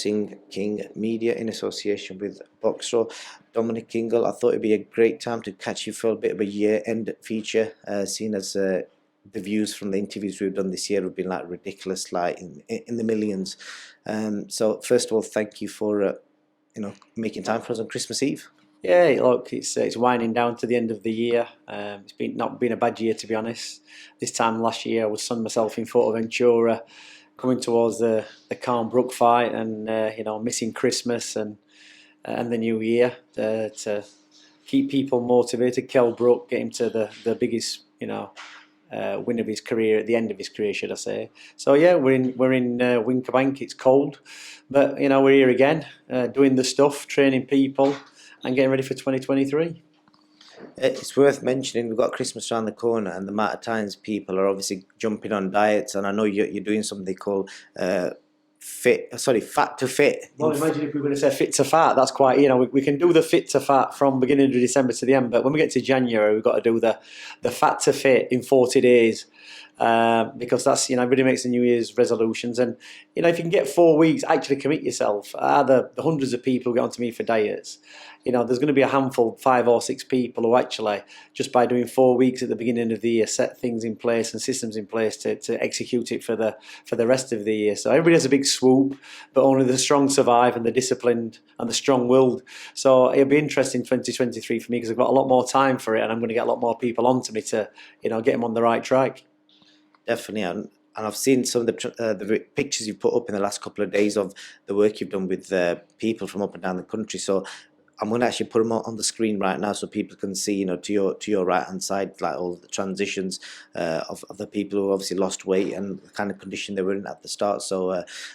Boxing King Media in association with Boxro. Dominic Ingle, I thought it'd be a great time to catch you for a bit of a year-end feature, seeing as the views from the interviews we've done this year have been like ridiculous, like in the millions. So first of all, thank you for making time for us on Christmas Eve. Yeah, look, it's winding down to the end of the year. It's not been a bad year, to be honest. This time last year, I was sunning myself in Fuerteventura, coming towards the Khan Brook fight, and missing Christmas and the New Year to keep people motivated. Kell Brook, get him to the biggest win of his career, at the end of his career, should I say. So yeah, we're in Eubank. It's cold, but we're here again, doing the stuff, training people, and getting ready for 2023. It's worth mentioning we've got Christmas around the corner, and the amount of times people are obviously jumping on diets, and I know you're doing something they call fat to fit. Well, imagine if we were going to say fit to fat. That's quite, we can do the fit to fat from beginning of December to the end, but when we get to January, we've got to do the fat to fit in 40 days. Because that's, everybody makes the New Year's resolutions, and if you can get 4 weeks, actually commit yourself. The hundreds of people who get onto me for diets, there's going to be a handful, 5 or 6 people who actually, just by doing 4 weeks at the beginning of the year, set things in place and systems in place to execute it for the rest of the year. So everybody has a big swoop, but only the strong survive, and the disciplined and the strong-willed. So it'll be interesting 2023 for me, because I've got a lot more time for it, and I'm going to get a lot more people onto me to get them on the right track. Definitely, and I've seen some of the pictures you've put up in the last couple of days of the work you've done with people from up and down the country. So I'm going to actually put them on the screen right now, so people can see, to your right hand side, like all the transitions of the people who obviously lost weight and the kind of condition they were in at the start. So,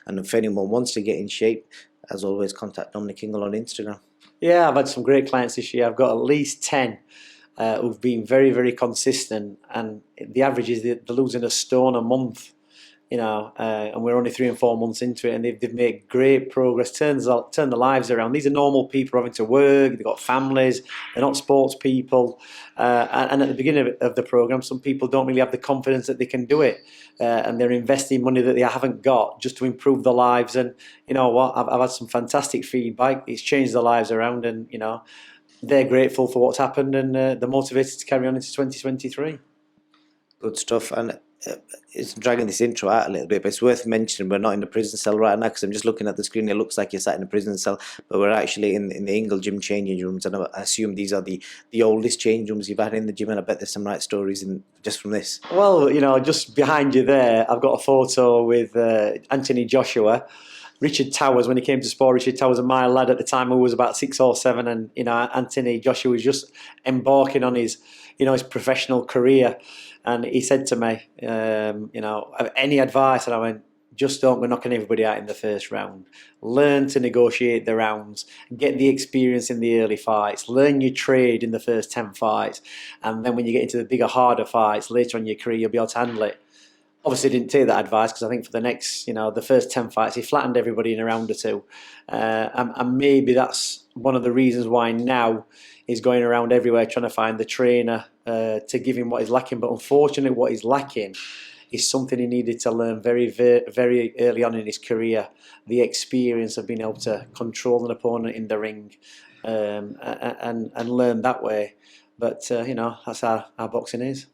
and if anyone wants to get in shape, as always, contact Dominic Ingle on Instagram. Yeah, I've had some great clients this year. I've got at least 10. Who've been very, very consistent, and the average is they're losing a stone a month, and we're only 3 and 4 months into it, and they've made great progress, turned their lives around. These are normal people having to work, they've got families, they're not sports people, and at the beginning of the program, some people don't really have the confidence that they can do it, and they're investing money that they haven't got just to improve their lives. And you know what, I've had some fantastic feedback. It's changed their lives around, and they're grateful for what's happened, and they're motivated to carry on into 2023. Good stuff. And it's dragging this intro out a little bit, but it's worth mentioning we're not in the prison cell right now, because I'm just looking at the screen. It looks like you're sat in a prison cell, but we're actually in the Ingle gym changing rooms, and I assume these are the oldest change rooms you've had in the gym, and I bet there's some right stories just from this. Well, just behind you there, I've got a photo with Anthony Joshua. Richard Towers, when he came to sport, Richard Towers, a my lad at the time, who was about 6 or 7, and Anthony Joshua was just embarking on his professional career, and he said to me, any advice? And I went, just don't go knocking everybody out in the first round. Learn to negotiate the rounds, get the experience in the early fights, learn your trade in the first 10 fights, and then when you get into the bigger, harder fights later on in your career, you'll be able to handle it. Obviously, didn't take that advice, because I think for the next, the first 10 fights, he flattened everybody in a round or two. And maybe that's one of the reasons why now he's going around everywhere trying to find the trainer to give him what he's lacking. But unfortunately, what he's lacking is something he needed to learn very, very, very early on in his career: the experience of being able to control an opponent in the ring, and learn that way. But, that's how boxing is.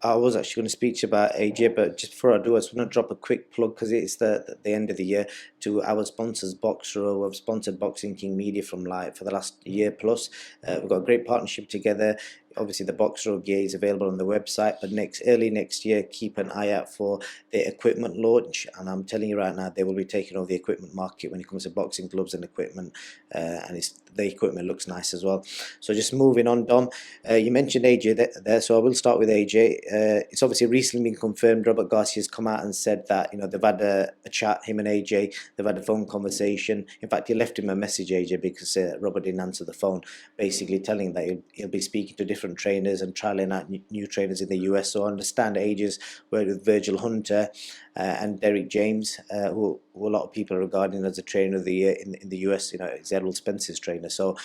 I was actually going to speak to you about AJ, but just before I do, I just want to drop a quick plug, because it's the end of the year, to our sponsors, Boxro, who have sponsored Boxing King Media for the last year plus. We've got a great partnership together. Obviously, the Boxro gear is available on the website, but early next year, keep an eye out for the equipment launch. And I'm telling you right now, they will be taking over the equipment market when it comes to boxing gloves and equipment, and the equipment looks nice as well. So just moving on, Dom, you mentioned AJ there, so I will start with AJ. It's obviously recently been confirmed. Robert Garcia has come out and said that they've had a chat, him and AJ. They've had a phone conversation. In fact, he left him a message, AJ, because Robert didn't answer the phone, basically telling that he'll be speaking to different trainers and trialing out new trainers in the US. So I understand AJ's worked with Virgil Hunter and Derek James, who a lot of people are regarding as a trainer of the year in the US. It's Errol Spence's trainer. So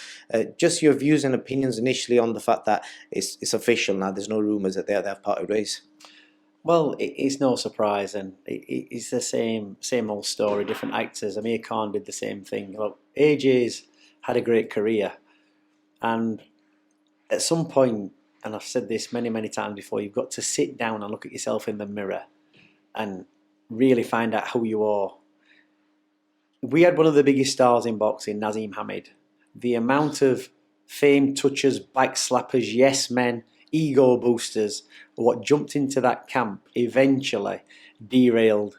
just your views and opinions initially on the fact that it's official now. There's no rumours that they have parted ways. Well, it's no surprise, and it's the same old story, different actors. Amir Khan did the same thing. Look, AJ's had a great career, and at some point, and I've said this many times before, you've got to sit down and look at yourself in the mirror and really find out who you are. We had one of the biggest stars in boxing, Nazim Hamid. The amount of fame touchers, backslappers, yes men, ego boosters, what jumped into that camp eventually derailed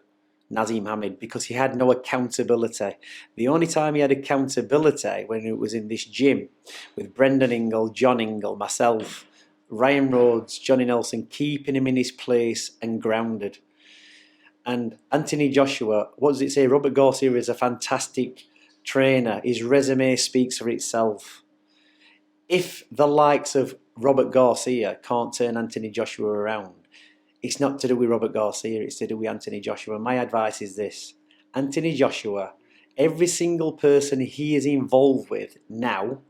Nazim Hamid because he had no accountability. The only time he had accountability when it was in this gym with Brendan Ingle, John Ingle, myself, Ryan Rhodes, Johnny Nelson, keeping him in his place and grounded. And Anthony Joshua, what does it say? Robert Garcia is a fantastic trainer. His resume speaks for itself. If the likes of Robert Garcia can't turn Anthony Joshua around, it's not to do with Robert Garcia, it's to do with Anthony Joshua. My advice is this: Anthony Joshua, every single person he is involved with now,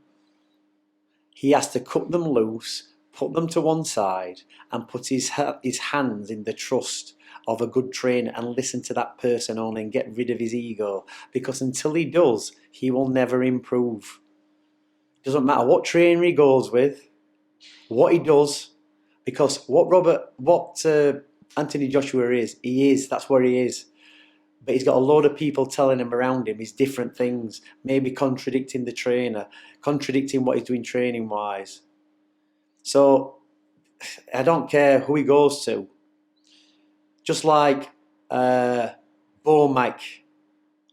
he has to cut them loose, put them to one side, and put his hands in the trust of a good trainer and listen to that person only and get rid of his ego. Because until he does, he will never improve. Doesn't matter what trainer he goes with, what he does, because what Anthony Joshua is, that's where he is. But he's got a load of people telling him around him, he's different things, maybe contradicting the trainer, contradicting what he's doing training wise. So I don't care who he goes to. Just like Bomac,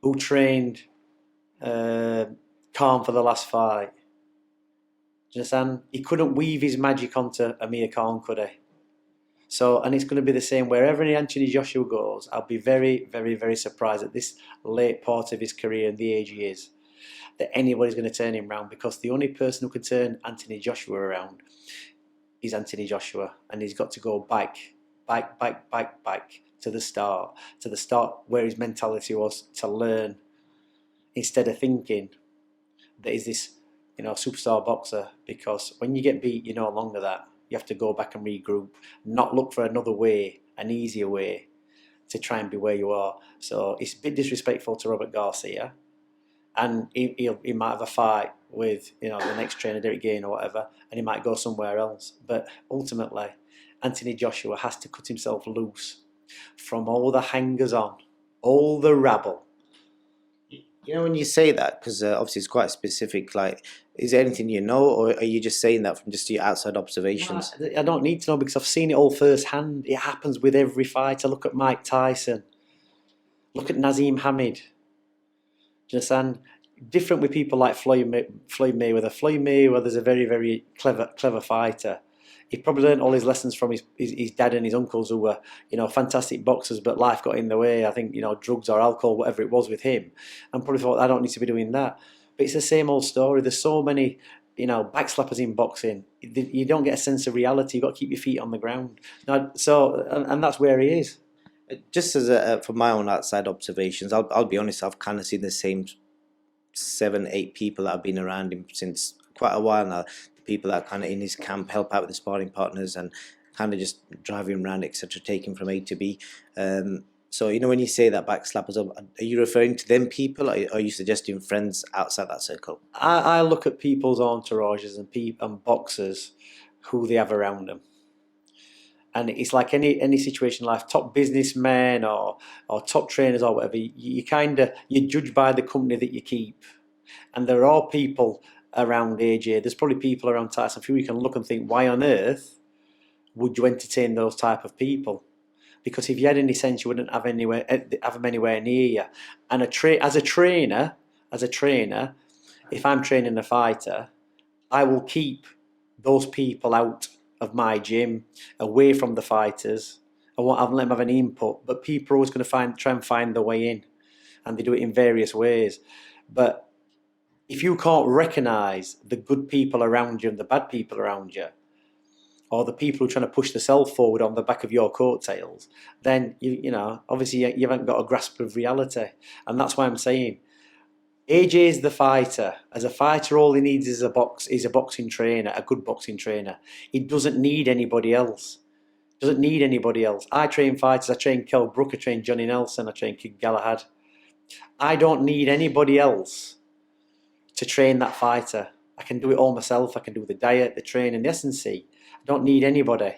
who trained Khan for the last fight. Do you understand? He couldn't weave his magic onto Amir Khan, could he? So, and it's going to be the same wherever Anthony Joshua goes. I'll be very surprised at this late part of his career and the age he is, that anybody's going to turn him around, because the only person who can turn Anthony Joshua around is Anthony Joshua, and he's got to go back to the start where his mentality was, to learn, instead of thinking that he's this, superstar boxer. Because when you get beat, you're no longer that. You have to go back and regroup, not look for another way, an easier way to try and be where you are. So it's a bit disrespectful to Robert Garcia, and he might have a fight with the next trainer, Derek Gain or whatever, and he might go somewhere else. But ultimately, Anthony Joshua has to cut himself loose from all the hangers-on, all the rabble. When you say that, because obviously it's quite specific, like, is there anything or are you just saying that from just your outside observations? I don't need to know, because I've seen it all firsthand. It happens with every fighter. Look at Mike Tyson. Look at Nazim Hamid. Do you understand? Different with people like Floyd Mayweather. Floyd Mayweather's a very clever fighter. He probably learned all his lessons from his dad and his uncles, who were, fantastic boxers, but life got in the way. I think, drugs or alcohol, whatever it was with him, and probably thought, I don't need to be doing that. But it's the same old story. There's so many, backslappers in boxing. You don't get a sense of reality. You've got to keep your feet on the ground. And that's where he is. Just as from my own outside observations, I'll be honest, I've kind of seen the same 7-8 people that have been around him since quite a while now. People that are kind of in his camp, help out with the sparring partners and kind of just drive him around, etc., take him from A to B. So, when you say that backslappers, are you referring to them people, or are you suggesting friends outside that circle? I look at people's entourages and boxers, who they have around them. And it's like any situation in life, top businessmen or top trainers or whatever, you're judged by the company that you keep. And there are people around AJ, there's probably people around Tyson Fury, you can look and think, why on earth would you entertain those type of people? Because if you had any sense, you wouldn't have them anywhere near you. And as a trainer, if I'm training a fighter, I will keep those people out of my gym, away from the fighters. I won't let them have any input, but people are always going to try and find their way in, and they do it in various ways. But if you can't recognise the good people around you and the bad people around you, or the people who are trying to push themselves forward on the back of your coattails, then obviously you haven't got a grasp of reality. And that's why I'm saying AJ is the fighter. As a fighter, all he needs is a boxing trainer, a good boxing trainer. He doesn't need anybody else. Doesn't need anybody else. I train fighters. I train Kell Brook. I train Johnny Nelson. I train Kid Galahad. I don't need anybody else to train that fighter. I can do it all myself. I can do the diet, the training, the S&C. I don't need anybody.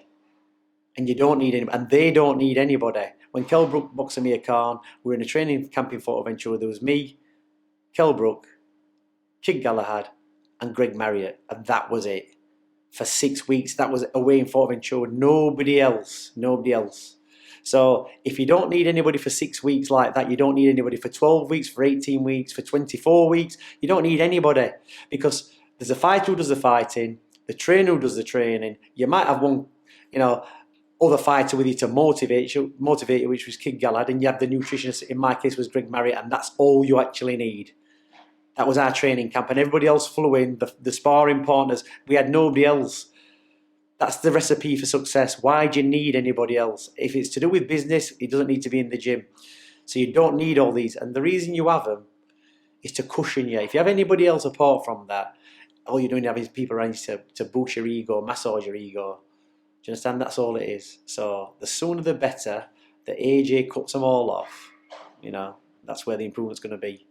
And you don't need anybody. And they don't need anybody. When Kell Brook boxed Amir Khan, we were in a training camp in Fortaventura. There was me, Kell Brook, Kid Galahad, and Greg Marriott. And that was it. For 6 weeks, that was away in Fortaventura. Nobody else. Nobody else. So if you don't need anybody for 6 weeks like that, you don't need anybody for 12 weeks, for 18 weeks, for 24 weeks. You don't need anybody, because there's a fighter who does the fighting, the trainer who does the training. You might have one, other fighter with you to motivate you, which was Kid Galahad, and you have the nutritionist. In my case, was Greg Marriott, and that's all you actually need. That was our training camp, and everybody else flew in, the sparring partners. We had nobody else. That's the recipe for success. Why do you need anybody else? If it's to do with business, it doesn't need to be in the gym. So you don't need all these. And the reason you have them is to cushion you. If you have anybody else apart from that, all you're doing is having people around you to boost your ego, massage your ego. Do you understand? That's all it is. So the sooner the better. The AJ cuts them all off. That's where the improvement's going to be.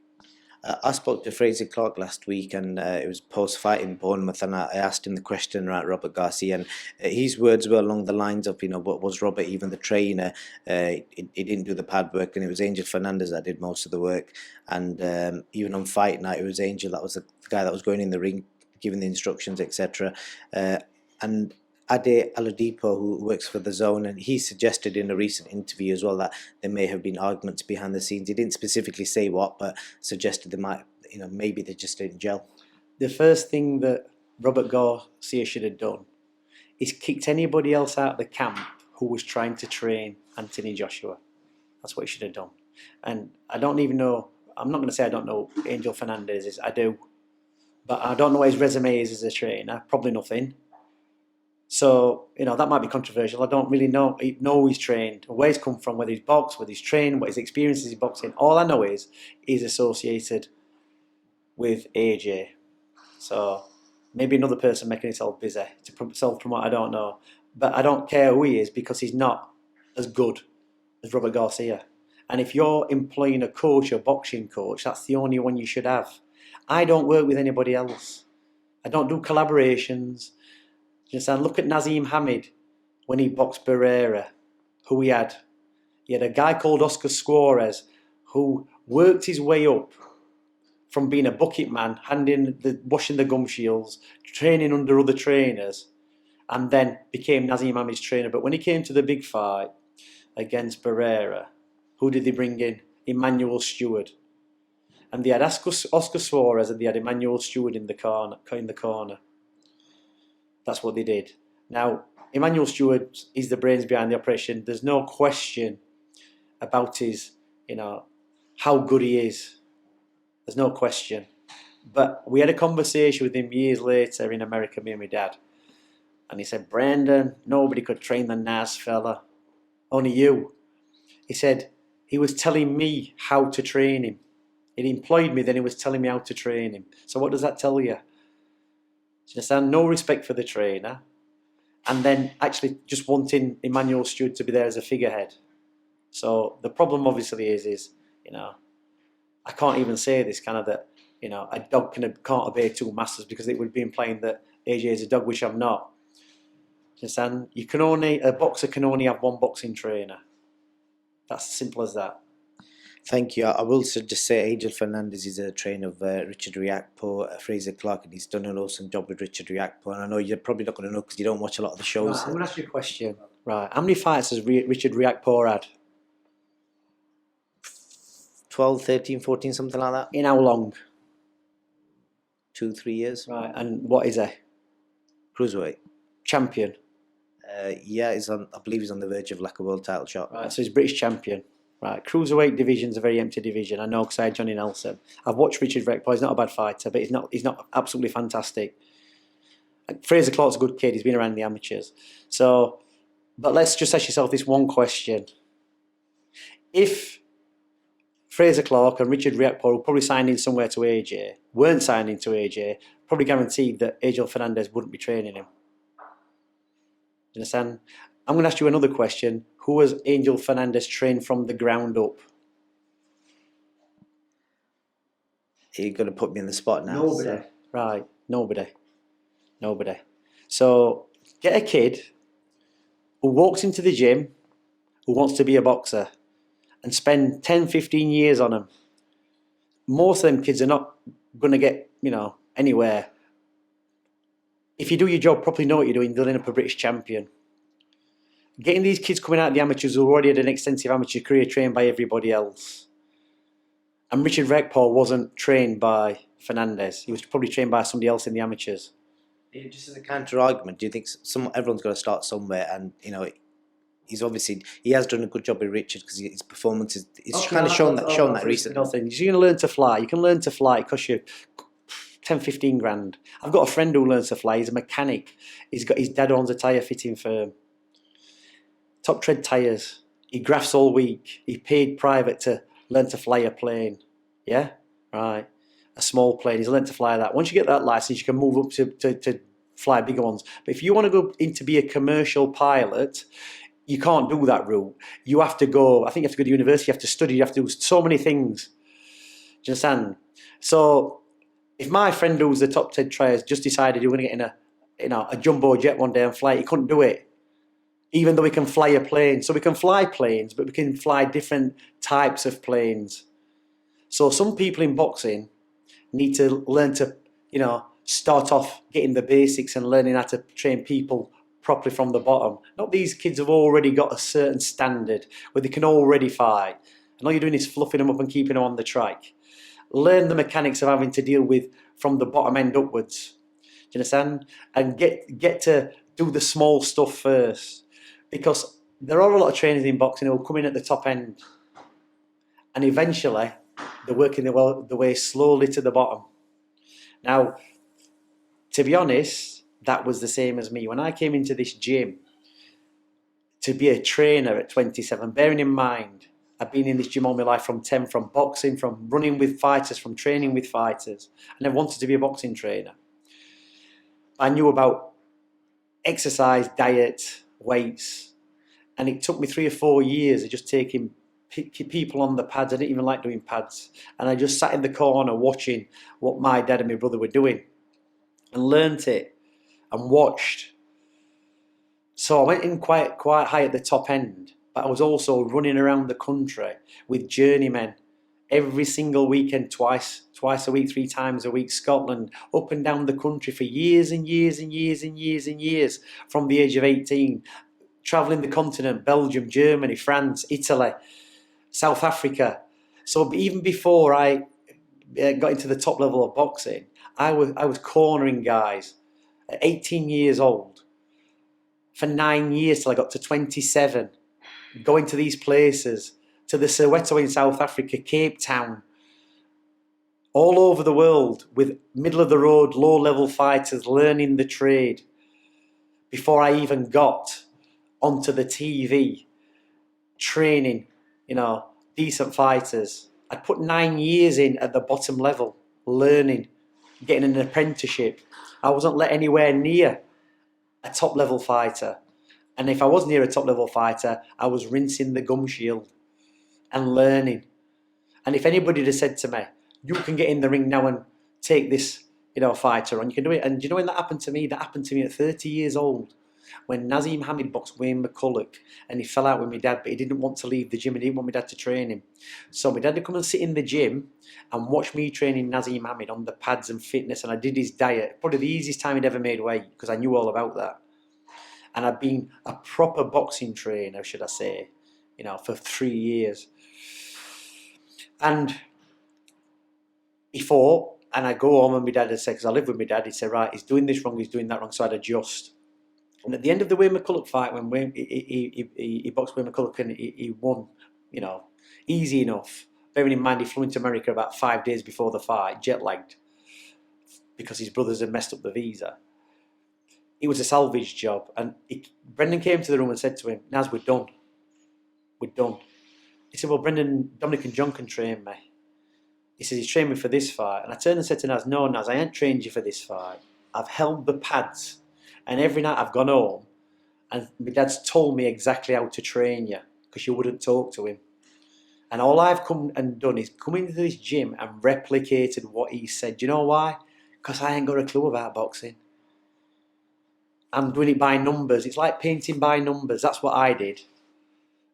I spoke to Fraser Clark last week, and it was post-fight in Bournemouth, and I asked him the question about Robert Garcia, and his words were along the lines of, what was Robert even the trainer? He didn't do the pad work, and it was Angel Fernandez that did most of the work. And even on fight night, it was Angel that was the guy that was going in the ring, giving the instructions, etc. And Ade Aladipo, who works for The Zone, and he suggested in a recent interview as well that there may have been arguments behind the scenes. He didn't specifically say what, but suggested there might, maybe they just didn't gel. The first thing that Robert Garcia should have done is kicked anybody else out of the camp who was trying to train Anthony Joshua. That's what he should have done. And I don't even know, I'm not going to say I don't know who Angel Fernandez is, I do. But I don't know what his resume is as a trainer, probably nothing. So, that might be controversial. I don't really know he's trained, where he's come from, whether he's boxed, whether he's trained, what his experiences in boxing. All I know is he's associated with AJ. So maybe another person making himself busy to self-promote, I don't know. But I don't care who he is, because he's not as good as Robert Garcia. And if you're employing a coach, a boxing coach, that's the only one you should have. I don't work with anybody else. I don't do collaborations. You understand? Look at Nazim Hamid when he boxed Barrera, who he had. He had a guy called Oscar Suarez who worked his way up from being a bucket man, washing the gum shields, training under other trainers, and then became Nazim Hamid's trainer. But when he came to the big fight against Barrera, who did they bring in? Emmanuel Stewart. And they had Oscar Suarez, and they had Emmanuel Stewart in the corner. That's what they did. Now, Emmanuel Stewart is the brains behind the operation. There's no question about his, how good he is. There's no question. But we had a conversation with him years later in America, me and my dad. And he said, Brandon, nobody could train the Nas fella. Only you. He said, he was telling me how to train him. He employed me, then he was telling me how to train him. So what does that tell you? Do you understand? No respect for the trainer, and then actually just wanting Emmanuel Stewart to be there as a figurehead. So the problem obviously is I can't even say this that a dog can't obey two masters, because it would be implying that AJ is a dog, which I'm not. Do you understand? A boxer can only have one boxing trainer. That's as simple as that. Thank you. I will just say Angel Fernandez is a trainer of Richard Riakpo, Fraser Clark, and he's done an awesome job with Richard Riakpo. And I know you're probably not going to know because you don't watch a lot of the shows. Right, I'm going to ask you a question. Right, how many fights has Richard Riakpo had? 12, 13, 14, something like that. In how long? 2-3 years. Right, and what is he? Cruiserweight. Champion. Yeah, I believe he's on the verge of a world title shot. Right, so he's British champion. Right, cruiserweight division's a very empty division. I know because I had Johnny Nelson. I've watched Richard Riakpo. He's not a bad fighter, but he's not absolutely fantastic. Fraser Clark's a good kid. He's been around the amateurs. So, but let's just ask yourself this one question: if Fraser Clark and Richard Riakpo, who probably signed in somewhere to AJ, weren't signing to AJ, probably guaranteed that Angel Fernandez wouldn't be training him. You understand? I'm going to ask you another question. Who has Angel Fernandez trained from the ground up? You're going to put me in the spot now. Nobody. So. Right, nobody. So get a kid who walks into the gym, who wants to be a boxer, and spend 10, 15 years on them. Most of them kids are not going to get, anywhere. If you do your job properly, know what you're doing, you'll end up a British champion. Getting these kids coming out of the amateurs who already had an extensive amateur career trained by everybody else. And Richard Rekpaul wasn't trained by Fernandez. He was probably trained by somebody else in the amateurs. Yeah, just as a counter argument, do you think everyone's got to start somewhere? And he has done a good job with Richard because his performance is kind of shown that recently. Nothing. You're going to learn to fly. You can learn to fly. It costs you 10, 15 grand. I've got a friend who learns to fly. He's a mechanic. His dad owns a tyre fitting firm. Top tread tyres. He grafts all week. He paid private to learn to fly a plane. Yeah? Right. A small plane. He's learned to fly that. Once you get that license, you can move up to fly bigger ones. But if you want to go in to be a commercial pilot, you can't do that route. You have to go, I think you have to go to university, you have to study, you have to do so many things. Do you understand? So if my friend who's the top 10 tryers just decided he was going to get in a jumbo jet one day and fly, he couldn't do it. Even though we can fly a plane. So we can fly planes, but we can fly different types of planes. So some people in boxing need to learn to, start off getting the basics and learning how to train people properly from the bottom. Not these kids have already got a certain standard where they can already fight. And all you're doing is fluffing them up and keeping them on the track. Learn the mechanics of having to deal with from the bottom end upwards. Do you understand? And get to do the small stuff first. Because there are a lot of trainers in boxing who will come in at the top end. And eventually, they're working their way slowly to the bottom. Now, to be honest, that was the same as me. When I came into this gym to be a trainer at 27, bearing in mind, I've been in this gym all my life from boxing, from running with fighters, from training with fighters. And I wanted to be a boxing trainer. I knew about exercise, diet, weights. And it took me 3 or 4 years of just taking people on the pads. I didn't even like doing pads. And I just sat in the corner watching what my dad and my brother were doing. And learnt it. And watched. So I went in quite high at the top end, but I was also running around the country with journeymen every single weekend, twice a week, 3 times a week, Scotland, up and down the country for years and years and years and years and years, from the age of 18, travelling the continent, Belgium, Germany, France, Italy, South Africa. So even before I got into the top level of boxing, I was cornering guys at 18 years old for 9 years till I got to 27, going to these places, to the Soweto in South Africa, Cape Town, all over the world with middle-of-the-road, low-level fighters learning the trade before I even got onto the TV, training, decent fighters. I'd put 9 years in at the bottom level, learning, getting an apprenticeship. I wasn't let anywhere near a top-level fighter. And if I was near a top-level fighter, I was rinsing the gum shield and learning. And if anybody had said to me, you can get in the ring now and take this, fighter on, you can do it. And do you know when that happened to me? That happened to me at 30 years old. When Nazim Hamid boxed Wayne McCulloch and he fell out with my dad, but he didn't want to leave the gym and he didn't want my dad to train him. So my dad would come and sit in the gym and watch me training Nazim Hamid on the pads and fitness, and I did his diet. Probably the easiest time he'd ever made weight because I knew all about that. And I've been a proper boxing trainer, should I say, for 3 years. And he fought, and I go home and my dad would say, because I live with my dad, he'd say, right, he's doing this wrong, he's doing that wrong, so I'd adjust. And at the end of the Wayne McCulloch fight, when he boxed Wayne McCulloch and he won, easy enough. Bearing in mind he flew into America about 5 days before the fight, jet-lagged, because his brothers had messed up the visa. It was a salvage job. And Brendan came to the room and said to him, Naz, we're done. We're done. He said, well, Dominic and John can train me. He said, he's trained me for this fight. And I turned and said to Naz, no, Naz, I ain't trained you for this fight. I've held the pads. And every night I've gone home And my dad's told me exactly how to train you because you wouldn't talk to him. And all I've come and done is come into this gym and replicated what he said. Do you know why? Because I ain't got a clue about boxing. I'm doing it by numbers. It's like painting by numbers. That's what I did.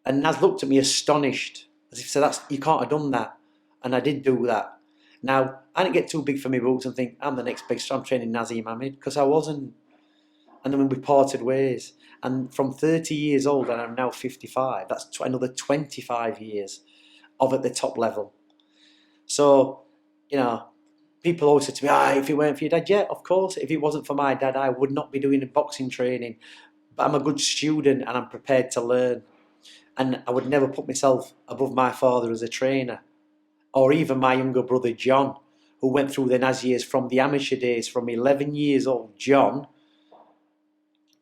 And Naz looked at me astonished, as if said, "You can't have done that." And I did do that. Now, I didn't get too big for my boots and think, I'm the next big star, I'm training Nazim Hamid, because I wasn't. And then we parted ways. And from 30 years old, and I'm now 55, that's another 25 years of at the top level. So, people always say to me, if it weren't for your dad, yeah, of course. If it wasn't for my dad, I would not be doing boxing training. But I'm a good student and I'm prepared to learn. And I would never put myself above my father as a trainer. Or even my younger brother, John, who went through the Naz years from the amateur days, from 11 years old. John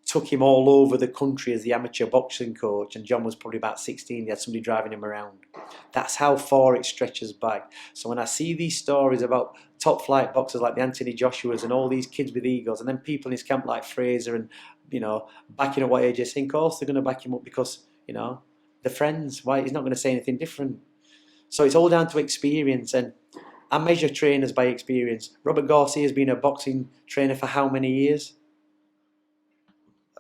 took him all over the country as the amateur boxing coach, and John was probably about 16. He had somebody driving him around. That's how far it stretches back. So when I see these stories about top flight boxers like the Anthony Joshuas and all these kids with egos, and then people in his camp like Fraser and, backing up what AJ saying, of course they're going to back him up because, they're friends. Why? He's not going to say anything different. So it's all down to experience, and I measure trainers by experience. Robert Garcia has been a boxing trainer for how many years?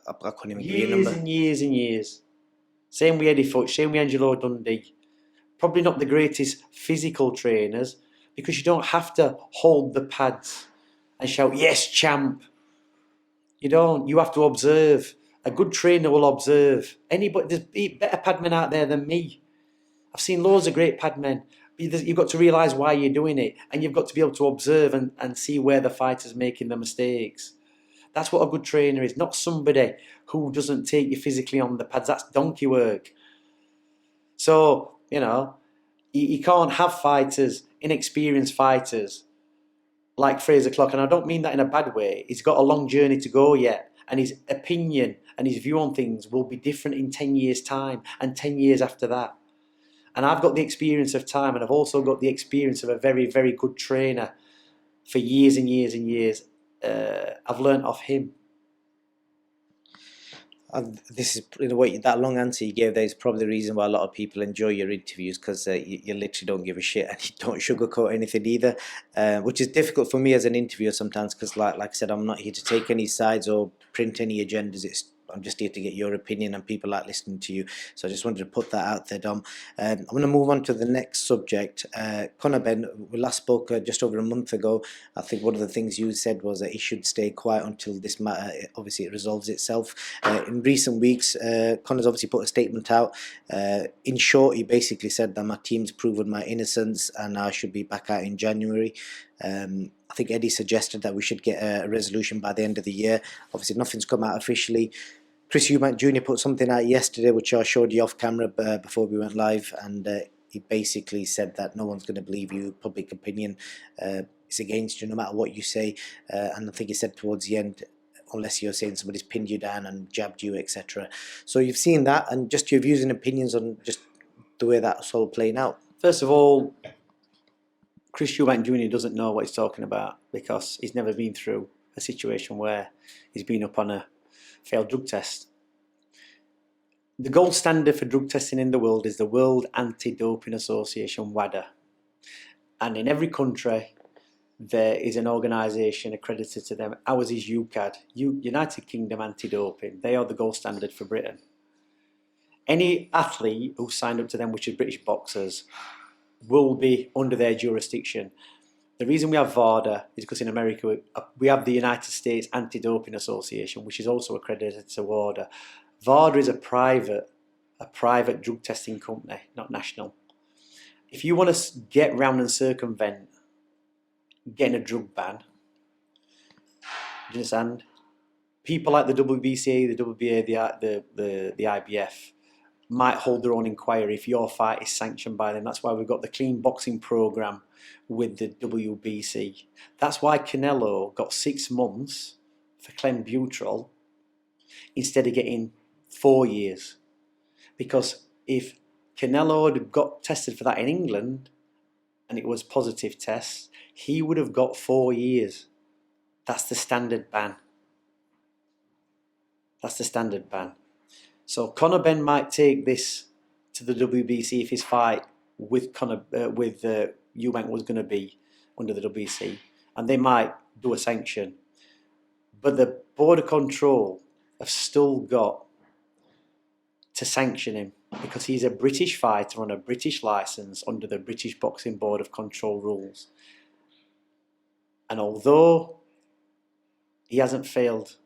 I couldn't even give you a number. Years and years and years. Same with Eddie Futch, same with Angelo Dundee. Probably not the greatest physical trainers because you don't have to hold the pads and shout, "Yes, champ." You don't. You have to observe. A good trainer will observe. There's better padmen out there than me. I've seen loads of great padmen. You've got to realise why you're doing it, and you've got to be able to observe and see where the fighter's making the mistakes. That's what a good trainer is, not somebody who doesn't take you physically on the pads. That's donkey work. So, you can't have fighters, inexperienced fighters, like Fraser Clark, and I don't mean that in a bad way. He's got a long journey to go yet, and his opinion and his view on things will be different in 10 years' time and 10 years after that. And I've got the experience of time, and I've also got the experience of a very, very good trainer for years and years and years. I've learnt off him. This is, in a way, that long answer you gave there is probably the reason why a lot of people enjoy your interviews, because you literally don't give a shit and you don't sugarcoat anything either, which is difficult for me as an interviewer sometimes, because like I said, I'm not here to take any sides or print any agendas. I'm just here to get your opinion, and people like listening to you. So I just wanted to put that out there, Dom. I'm going to move on to the next subject. Conor Benn, we last spoke just over a month ago. I think one of the things you said was that he should stay quiet until this matter, obviously, it resolves itself. In recent weeks, Conor's obviously put a statement out. In short, he basically said that my team's proven my innocence and I should be back out in January. I think Eddie suggested that we should get a resolution by the end of the year. Obviously, nothing's come out officially. Chris Eubank Jr. put something out yesterday, which I showed you off camera before we went live, and he basically said that no one's going to believe you. Public opinion is against you no matter what you say, and I think he said towards the end, unless you're saying somebody's pinned you down and jabbed you, etc. So you've seen that, and just your views and opinions on just the way that's all playing out. First of all, Chris Eubank Jr. doesn't know what he's talking about because he's never been through a situation where he's been up on a failed drug test. The gold standard for drug testing in the world is the World Anti-Doping Association, WADA. And in every country, there is an organisation accredited to them. Ours is UKAD, United Kingdom Anti-Doping. They are the gold standard for Britain. Any athlete who signed up to them, which is British boxers, will be under their jurisdiction. The reason we have VADA is because in America we have the United States Anti-Doping Association, which is also accredited to WADA. VADA is a private drug testing company, not national. If you want to get round and circumvent getting a drug ban, do you understand? People like the WBCA, the WBA, the IBF might hold their own inquiry if your fight is sanctioned by them. That's why we've got the clean boxing program with the WBC. That's why Canelo got 6 months for clenbuterol instead of getting 4 years. Because if Canelo had got tested for that in England and it was positive tests, he would have got 4 years. That's the standard ban. That's the standard ban. So Conor Benn might take this to the WBC if his fight with Eubank was going to be under the WBC, and they might do a sanction. But the Border Control have still got to sanction him because he's a British fighter on a British licence under the British Boxing Board of Control rules. And although he hasn't failed,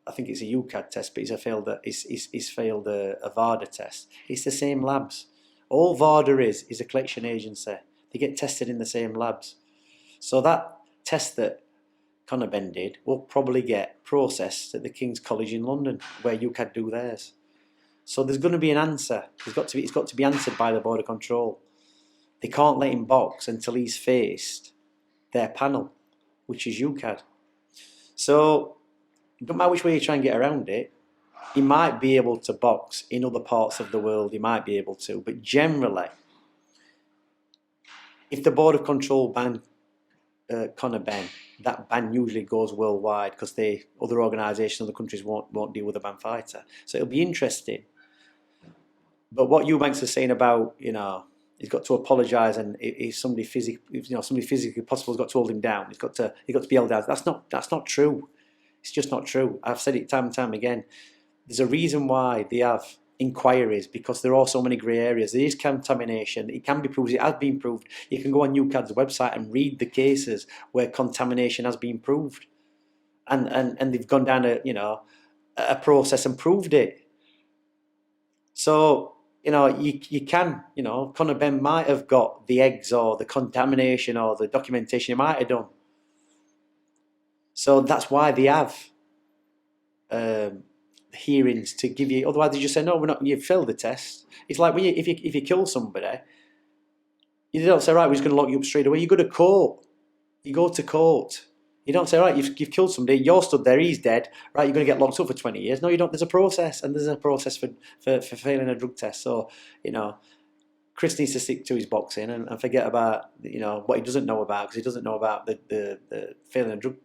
I think it's a UCAD test, but he's failed a VADA test. It's the same labs. All VADA is a collection agency. They get tested in the same labs. So that test that Conor Benn did will probably get processed at the King's College in London, where UCAD do theirs. So there's going to be an answer. It's got to be answered by the Border Control. They can't let him box until he's faced their panel, which is UCAD. So it don't matter which way you try and get around it. He might be able to box in other parts of the world. He might be able to, but generally, if the Border Control ban Conor Benn, that ban usually goes worldwide because other organisations, other countries won't deal with a banned fighter. So it'll be interesting. But what Eubanks is saying about, he's got to apologise, and if somebody physically possible has got to hold him down, he's got to be held down. That's not true. It's just not true. I've said it time and time again. There's a reason why they have inquiries, because there are so many grey areas. There is contamination. It can be proved. It has been proved. You can go on UCAD's website and read the cases where contamination has been proved, and they've gone down a process and proved it. So you can, Conor Benn might have got the eggs or the contamination or the documentation he might have done. So that's why they have hearings to give you. Otherwise, they just say, no, we're not. You've failed the test. It's like if you kill somebody, you don't say, right, we're just going to lock you up straight away. You go to court. You go to court. You don't say, right, you've killed somebody. You're stood there. He's dead. Right, you're going to get locked up for 20 years. No, you don't. There's a process, and there's a process for failing a drug test. So Chris needs to stick to his boxing and forget about what he doesn't know about, because he doesn't know about the failing a drug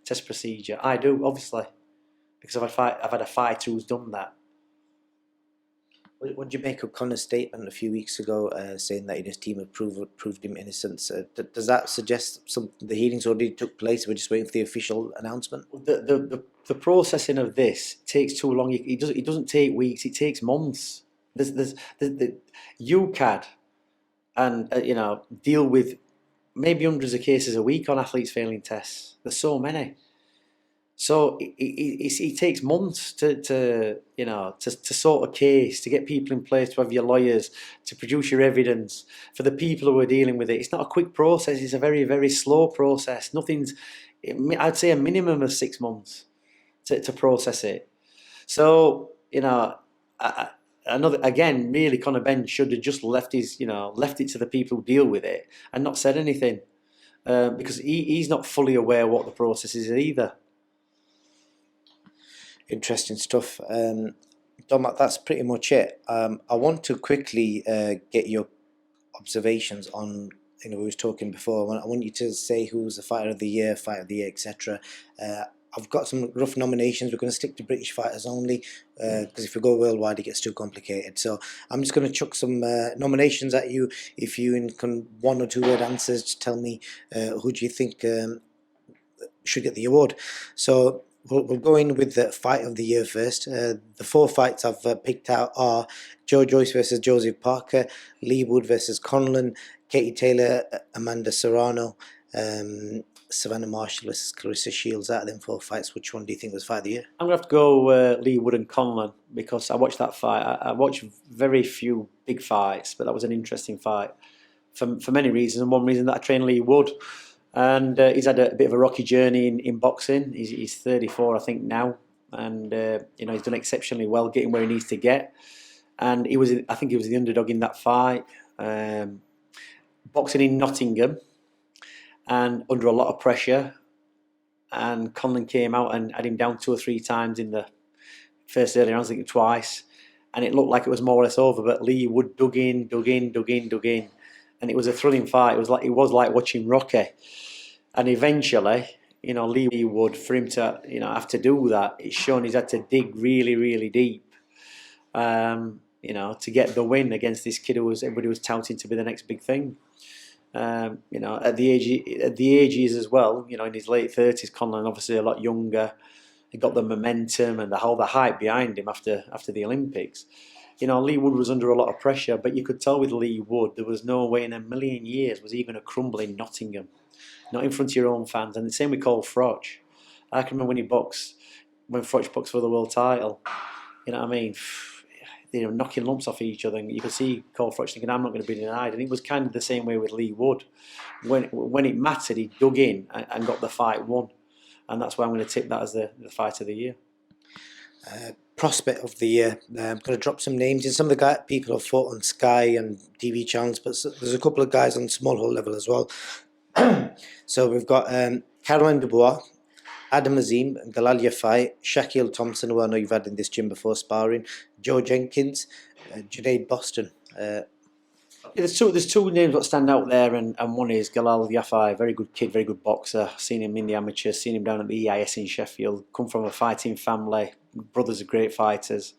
test procedure. I do, obviously, because I've had a fighter who's done that. What do you make of Conor's statement a few weeks ago, saying that his team had proved him innocent? Does that suggest the hearings already took place? We're just waiting for the official announcement. The processing of this takes too long. It doesn't take weeks. It takes months. There's the UCAD, and deal with maybe hundreds of cases a week on athletes failing tests. There's so many. So it takes months to sort a case, to get people in place, to have your lawyers, to produce your evidence. For the people who are dealing with it, it's not a quick process. It's a very, very slow process. I'd say a minimum of 6 months to process it. So really, Conor Benn should have just left it to the people who deal with it and not said anything, because he's not fully aware what the process is either. Interesting stuff. Dom, that's pretty much it. I want to quickly get your observations on, we were talking before. I want you to say who's the fighter of the year, etc. I've got some rough nominations. We're going to stick to British fighters only, because if we go worldwide, it gets too complicated. So I'm just going to chuck some nominations at you. If you in one or two word answers, just tell me who do you think should get the award. So we'll go in with the fight of the year first. The 4 fights I've picked out are Joe Joyce versus Joseph Parker, Lee Wood versus Conlon, Katie Taylor, Amanda Serrano, Savannah Marshall versus Clarissa Shields. Out of them 4 fights, which one do you think was fight of the year? I'm going to have to go Lee Wood and Conlon, because I watched that fight. I watched very few big fights, but that was an interesting fight for many reasons, and one reason that I trained Lee Wood. And he's had a bit of a rocky journey in boxing. He's 34, I think, now, and he's done exceptionally well, getting where he needs to get. And I think he was the underdog in that fight, boxing in Nottingham, and under a lot of pressure. And Conlon came out and had him down 2 or 3 times in the first early rounds, I think twice, and it looked like it was more or less over. But Lee Wood dug in, and it was a thrilling fight. It was like watching Rocky. And eventually, Lee Wood, for him to have to do that, it's shown he's had to dig really, really deep. To get the win against this kid who everybody was touting to be the next big thing. At the age he is as well, in his late 30s, Conor obviously a lot younger. He got the momentum and the hype behind him after the Olympics. Lee Wood was under a lot of pressure, but you could tell with Lee Wood there was no way in a million years was he going to crumble in Nottingham, not in front of your own fans. And the same with Cole Froch. I can remember when Froch boxed for the world title. You know what I mean? They were knocking lumps off each other, and you could see Cole Froch thinking, I'm not going to be denied. And it was kind of the same way with Lee Wood. When it mattered, he dug in and got the fight won. And that's why I'm going to tip that as the fight of the year. Prospect of the year. I'm going to drop some names in. Some of the people have fought on Sky and TV channels, but there's a couple of guys on small hall level as well. So we've got Caroline Dubois, Adam Azim, Galal Yafai, Shaquille Thompson, who I know you've had in this gym before sparring, Joe Jenkins, Junaid Boston. There's two names that stand out there, and one is Galal Yafai, very good kid, very good boxer. Seen him in the amateurs, seen him down at the EIS in Sheffield. Come from a fighting family, brothers are great fighters.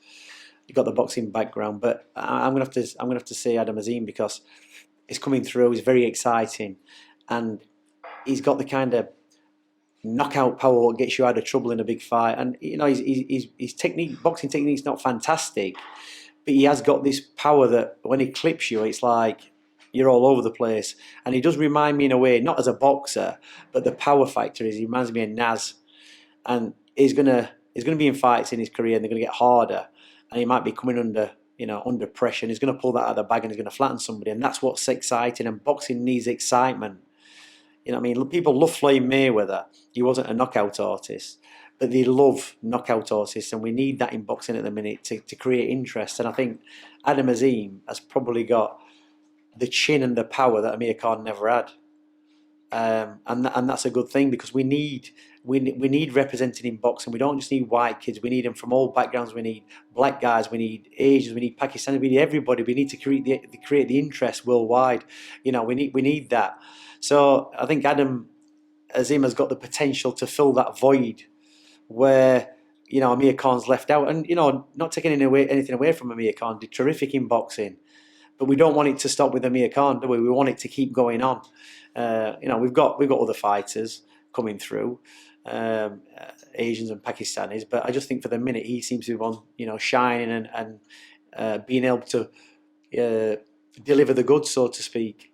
He got the boxing background, but I'm gonna have to say Adam Azim because he's coming through. He's very exciting, and he's got the kind of knockout power that gets you out of trouble in a big fight. And his boxing technique's not fantastic, but he has got this power that when he clips you, it's like you're all over the place. And he does remind me in a way, not as a boxer, but the power factor is he reminds me of Naz. And he's gonna be in fights in his career, and they're gonna get harder, and he might be coming under pressure, and he's gonna pull that out of the bag, and he's gonna flatten somebody, and that's what's exciting. And boxing needs excitement. People love Floyd Mayweather. He wasn't a knockout artist, but they love knockout artists, and we need that in boxing at the minute to create interest. And I think Adam Azim has probably got the chin and the power that Amir Khan never had, and that's a good thing because we need representing in boxing. We don't just need white kids; we need them from all backgrounds. We need black guys, we need Asians, we need Pakistanis, we need everybody. We need to create the interest worldwide. We need that. So I think Adam Azim has got the potential to fill that void where Amir Khan's left out, and not taking anything away from Amir Khan. Did terrific in boxing, but we don't want it to stop with Amir Khan, do we? We want it to keep going on. We've got other fighters coming through, Asians and Pakistanis, but I just think for the minute he seems to be on, shining and being able to deliver the goods, so to speak.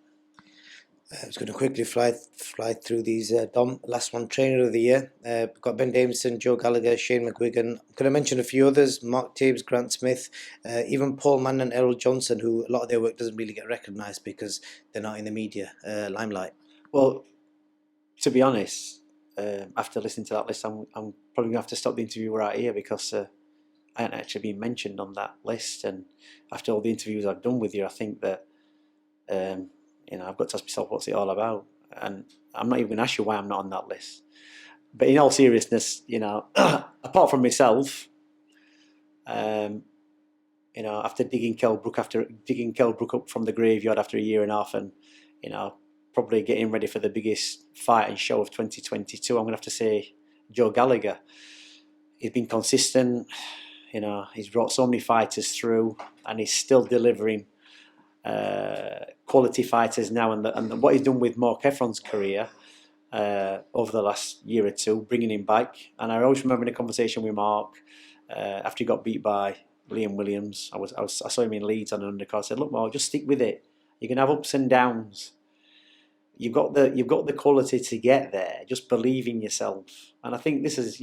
I was going to quickly fly through these. Dom, last one, trainer of the year. We've got Ben Davison, Joe Gallagher, Shane McGuigan. I'm going to mention a few others: Mark Taves, Grant Smith, even Paul Mann and Errol Johnson, who a lot of their work doesn't really get recognised because they're not in the media limelight. Well, to be honest, after listening to that list, I'm probably going to have to stop the interview right here because I hadn't actually been mentioned on that list. And after all the interviews I've done with you, I think that I've got to ask myself what's it all about, and I'm not even going to ask you why I'm not on that list. But in all seriousness, apart from myself, after digging Kell Brook up from the graveyard after a year and a half, and probably getting ready for the biggest fight and show of 2022, I'm going to have to say Joe Gallagher. He's been consistent. He's brought so many fighters through, and he's still delivering quality fighters now, and what he's done with Mark Efron's career over the last year or two, bringing him back. And I always remember in a conversation with Mark after he got beat by Liam Williams. I saw him in Leeds on an undercard. I said, "Look, Mark, just stick with it. You can have ups and downs. You've got the quality to get there. Just believe in yourself." And I think this is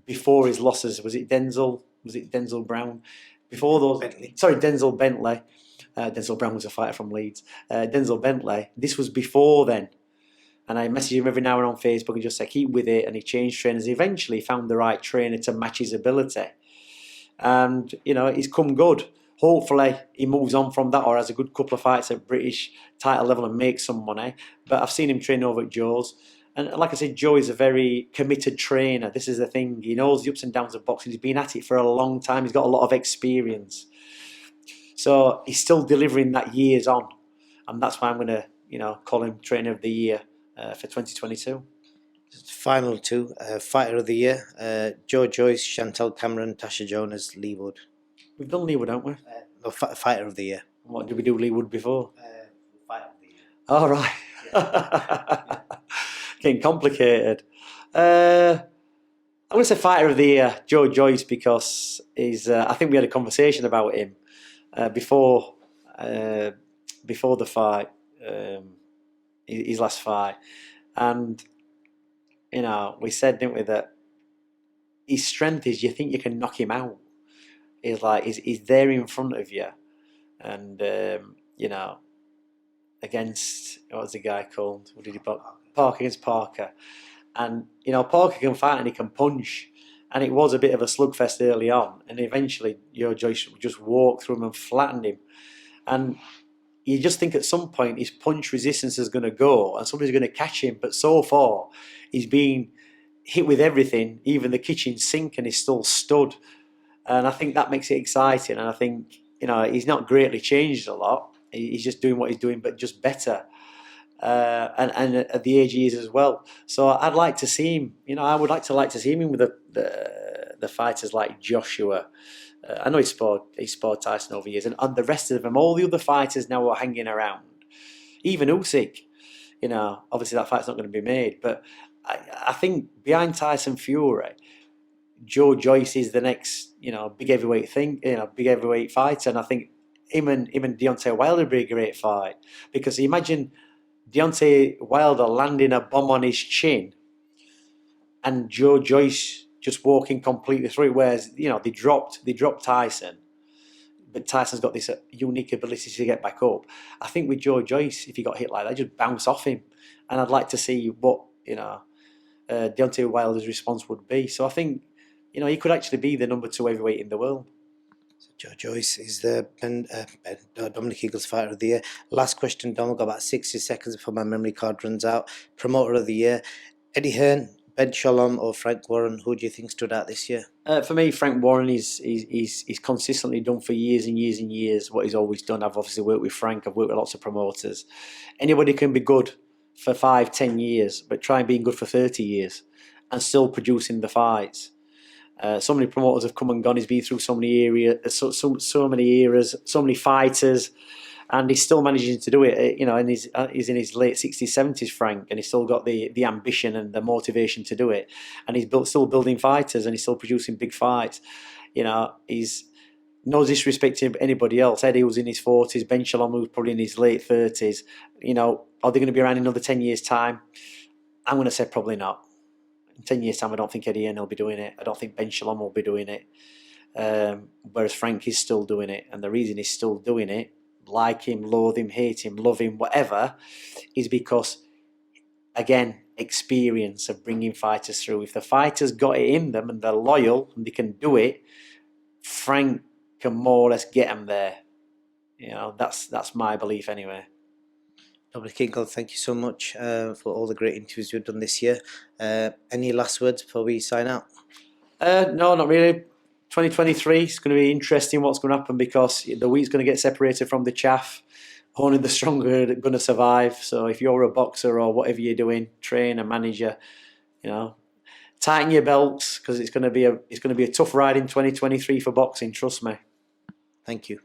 before his losses. Was it Denzel Brown? Before those, Denzel Bentley. Denzel Brown was a fighter from Leeds. Denzel Bentley, this was before then. And I message him every now and on Facebook and just say, keep with it. And he changed trainers. He eventually found the right trainer to match his ability. And, he's come good. Hopefully he moves on from that or has a good couple of fights at British title level and makes some money. But I've seen him train over at Joe's. And like I said, Joe is a very committed trainer. This is the thing. He knows the ups and downs of boxing. He's been at it for a long time. He's got a lot of experience. So he's still delivering that years on, and that's why I'm going to, call him Trainer of the Year for 2022. Final two, Fighter of the Year, Joe Joyce, Chantel Cameron, Tasha Jonas, Lee Wood. We've done Leewood, haven't we? No, Fighter of the Year. What did we do Leewood before? Fighter of the Year. All right. Yeah. Getting complicated. I'm going to say Fighter of the Year, Joe Joyce, because I think we had a conversation about him before the fight, his last fight, and we said, didn't we, that his strength is you think you can knock him out. He's there in front of you, and against, what was the guy called? What did he put? Parker, against Parker. And, Parker can fight and he can punch. And it was a bit of a slugfest early on. And eventually, Joyce just walked through him and flattened him. And you just think at some point his punch resistance is going to go and somebody's going to catch him. But so far, he's been hit with everything, even the kitchen sink, and he's still stood. And I think that makes it exciting. And I think, he's not greatly changed a lot. He's just doing what he's doing, but just better. And at the age he is as well. So I'd like to see him. I would like to see him with the fighters like Joshua. I know he's sparred Tyson over years, and the rest of them, all the other fighters now are hanging around. Even Usyk, obviously that fight's not going to be made, but I think behind Tyson Fury, Joe Joyce is the next, big heavyweight big heavyweight fighter, and I think him and Deontay Wilder would be a great fight, because imagine Deontay Wilder landing a bomb on his chin and Joe Joyce just walking completely through it, whereas, they dropped Tyson, but Tyson's got this unique ability to get back up. I think with Joe Joyce, if he got hit like that, just bounce off him. And I'd like to see what, Deontay Wilder's response would be. So I think, he could actually be the number 2 heavyweight in the world. Joe Joyce is the Dominic Ingle's Fighter of the Year. Last question, Dom. I've got about 60 seconds before my memory card runs out. Promoter of the Year, Eddie Hearn, Ben Shalom, or Frank Warren. Who do you think stood out this year? For me, Frank Warren he's consistently done for years and years and years what he's always done. I've obviously worked with Frank. I've worked with lots of promoters. Anybody can be good for 5-10 years, but try being good for 30 years and still producing the fights. So many promoters have come and gone. He's been through so many many eras, so many fighters, and he's still managing to do it. And he's in his late 60s, 70s, Frank, and he's still got the ambition and the motivation to do it. And he's still building fighters, and he's still producing big fights. He's no disrespect to anybody else. Eddie was in his 40s, Ben Shalom was probably in his late 30s. Are they going to be around in another 10 years' time? I'm going to say probably not. In 10 years' time, I don't think Eddie Hearn will be doing it. I don't think Ben Shalom will be doing it. Whereas Frank is still doing it. And the reason he's still doing it, like him, loathe him, hate him, love him, whatever, is because, again, experience of bringing fighters through. If the fighters got it in them and they're loyal and they can do it, Frank can more or less get them there. That's my belief anyway. Dominic Ingle, thank you so much for all the great interviews you've done this year. Any last words before we sign out? No, not really. 2023 is going to be interesting what's going to happen, because the wheat's going to get separated from the chaff. Only the stronger are going to survive. So if you're a boxer or whatever you're doing, trainer, manager, tighten your belts, because it's going to be a tough ride in 2023 for boxing. Trust me. Thank you.